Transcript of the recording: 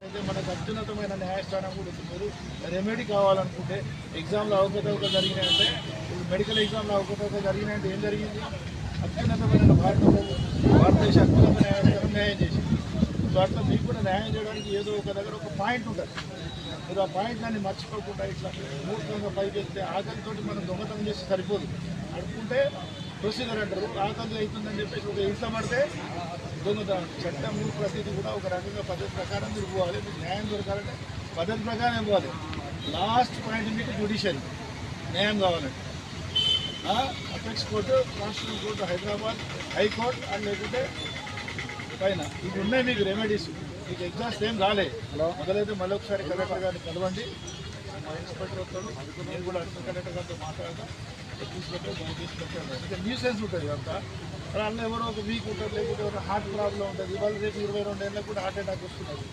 అయితే మనకు అత్యున్నతమైన న్యాయస్థానం కూడా ఉంది. మీరు రెమెడీ కావాలనుకుంటే ఎగ్జామ్లో అవకతవక జరిగినాయంటే ఇప్పుడు మెడికల్ ఎగ్జామ్లో అవకతవక జరిగినాయంటే ఏం జరిగింది? అత్యున్నతమైన భారతదేశ అత్యున్నత న్యాయస్థానం న్యాయం చేసింది. సో అట్లా మీకు కూడా న్యాయం చేయడానికి ఏదో ఒక దగ్గర ఒక పాయింట్ ఉంటుంది. మీరు ఆ పాయింట్ దాన్ని మర్చిపోకుండా ఇట్లా మూర్ఖంగా పైకెళ్తే ఆకలితో మనం దొంగతనం చేస్తే సరిపోదు. అడుపుకుంటే ప్రొసీజర్ అంటారు. ఆకలి అవుతుందని చెప్పేసి ఒక ఇంట్లో పడితే దొంగతనం. చట్టం ప్రతిదీ కూడా ఒక రకంగా పద్ధతి ప్రకారం మీరు పోవాలి. మీకు న్యాయం దొరకాలంటే పద్ధతి ప్రకారం పోవాలి. లాస్ట్ పాయింట్ మీకు జ్యుడిషియరీ న్యాయం కావాలంటే apex court, constitution court Hyderabad, high court and లేకుంటే పైన ఇవి ఉన్నాయి మీకు రెమెడీస్. మీకు ఎగ్జామ్స్ ఏం రాలే మొదలైతే మళ్ళీ ఒకసారి కలెక్టర్ గారిని కలవండి. మా ఇన్స్పెక్టర్ వస్తాడు. నేను కూడా అడిషనల్ కలెక్టర్ గారితో మాట్లాడతా. తీసుకుంటే ఇంకా న్యూసెన్స్ ఉంటుంది అంతా. అందులో ఎవరో ఒక వీక్ ఉంటుంది, లేకపోతే ఎవరో హార్ట్ ప్రాబ్లం ఉంటుంది. ఇవాళ రేపు 22 ఏళ్ళకి కూడా హార్ట్ అటాక్ వస్తున్నది.